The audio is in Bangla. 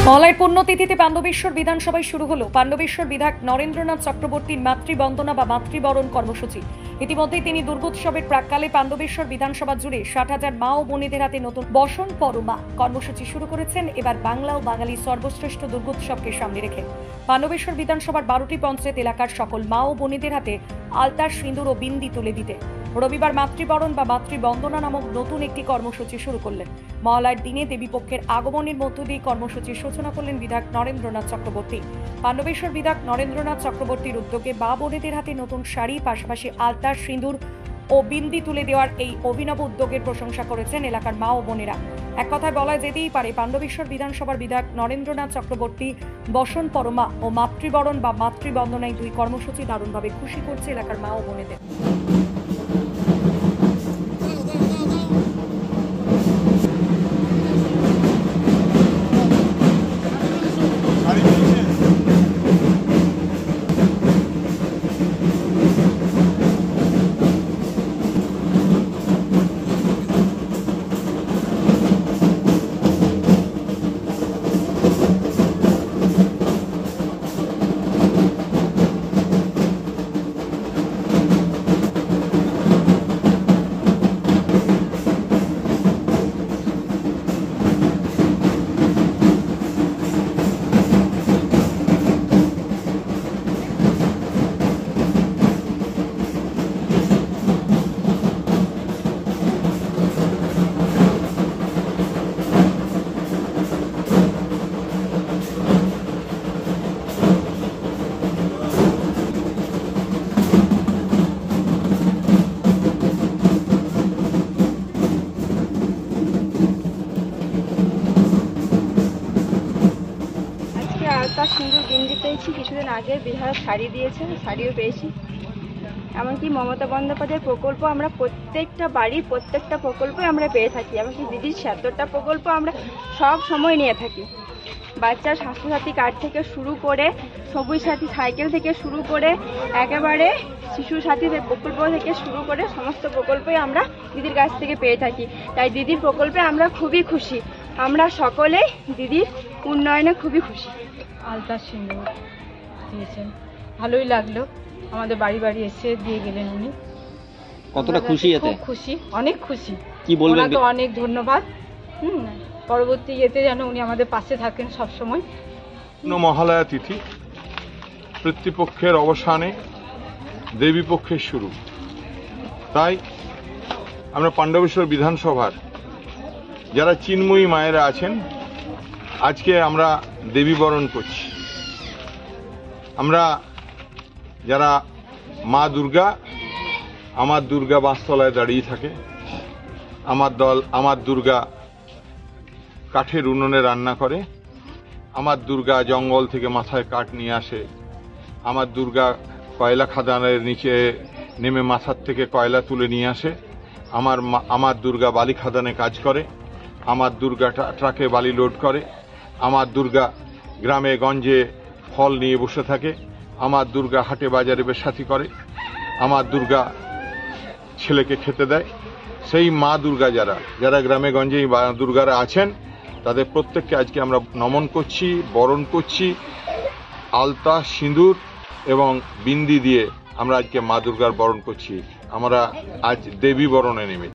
মহালয়ের পুণ্যতিথিতে পাণ্ডবেশ্বর বিধানসভায় শুরু হলো পাণ্ডবেশ্বর বিধায়ক নরেন্দ্রনাথ চক্রবর্তীর মাতৃবন্দনা বা মাতৃবরণ কর্মসূচি। ইতিমধ্যেই তিনি দুর্গোৎসবের প্রাক্কালে পাণ্ডবেশ্বর বিধানসভা জুড়ে ৬০,০০০ মা ও বোনেদের হাতে নতুন বসন পরমা কর্মসূচি শুরু করেছেন। এবার বাংলা ও বাঙালি সর্বশ্রেষ্ঠ দুর্গোৎসবকে সামনে রেখে পাণ্ডবেশ্বর বিধানসভার ১২টি পঞ্চায়েত এলাকার সকল মা ও বোনেদের হাতে আলতা, সিঁদুর ও বিন্দি তুলে দিতে রবিবার মাতৃবরণ বা মাতৃবন্দনা নামক নতুন একটি কর্মসূচি শুরু করলেন। মহালয়ার দিনে দেবীপক্ষের আগমনের মধ্য দিয়ে কর্মসূচির সূচনা করলেন বিধায়ক নরেন্দ্রনাথ চক্রবর্তী। পাণ্ডবেশ্বর বিধায়ক নরেন্দ্রনাথ চক্রবর্তীর উদ্যোগে মা বোনেদের হাতে নতুন শাড়ি, পাশাপাশি আলতা, সিঁদুর ও বিন্দি তুলে দেওয়ার এই অভিনব উদ্যোগের প্রশংসা করেছেন এলাকার মা ও বোনেরা। এক কথায় বলা যেতেই পারে পাণ্ডবেশ্বর বিধানসভার বিধায়ক নরেন্দ্রনাথ চক্রবর্তী বসন পরমা ও মাতৃবরণ বা মাতৃবন্দনায় দুই কর্মসূচি দারুণভাবে খুশি করছে এলাকার মা ও বোনেদের। সিঁদুর বিন্দি পেয়েছি, কিছুদিন আগে বিধায়ক শাড়ি দিয়েছে, শাড়িও পেয়েছি। এমনকি মমতা বন্দ্যোপাধ্যায়ের প্রকল্প আমরা প্রত্যেকটা বাড়ির প্রত্যেকটা প্রকল্পে আমরা পেয়ে থাকি। এমনকি দিদির ৭০টা প্রকল্প আমরা সব সময় নিয়ে থাকি। বাচ্চার স্বাস্থ্যসাথী কার্ড থেকে শুরু করে, সবুজ সাথী সাইকেল থেকে শুরু করে, একেবারে শিশু সাথী প্রকল্প থেকে শুরু করে সমস্ত প্রকল্পই আমরা দিদির কাছ থেকে পেয়ে থাকি। তাই দিদির প্রকল্পে আমরা খুবই খুশি। আমরা সকলেই দিদির উন্নয়নে খুবই খুশি। আলতা সিঁদুর দিয়েছেন, ভালোই লাগলো। আমাদের বাড়ি বাড়ি এসে দিয়ে গেলেন উনি। কতটা খুশি এতে? খুব খুশি, অনেক খুশি। কি বলবেন? ওনাকে অনেক ধন্যবাদ। পরবর্তী ইয়েতে যেন উনি আমাদের পাশে থাকেন সব সময়। মহালয়া তিথি পিতৃপক্ষের অবসানে দেবী পক্ষের শুরু। তাই আমরা পাণ্ডবেশ্বর বিধানসভার যারা চিন্ময়ী মায়েরা আছেন, আজকে আমরা দেবী বরণ করছি। আমরা যারা মা দুর্গা, আমার দুর্গা বাঁশতলায় দাঁড়িয়ে থাকে, আমার দুর্গা কাঠের উনুনে রান্না করে, আমার দুর্গা জঙ্গল থেকে মাথায় কাঠ নিয়ে আসে, আমার দুর্গা কয়লা খাদানের নিচে নেমে মাথার থেকে কয়লা তুলে নিয়ে আসে, আমার দুর্গা বালি খাদানে কাজ করে, আমার দুর্গা ট্রাকে বালি লোড করে, আমার দুর্গা গ্রামে গঞ্জে ফল নিয়ে বসে থাকে, আমার দুর্গা হাটে বাজারে বেশ্যাতি করে, আমার দুর্গা ছেলেকে খেতে দেয়। সেই মা দুর্গা যারা গ্রামে গঞ্জে দুর্গারা আছেন, তাদের প্রত্যেককে আজকে আমরা নমন করছি, বরণ করছি। আলতা, সিঁদুর এবং বিন্দি দিয়ে আমরা আজকে মা দুর্গার বরণ করছি। আমরা আজ দেবী বরণে নেমেছি।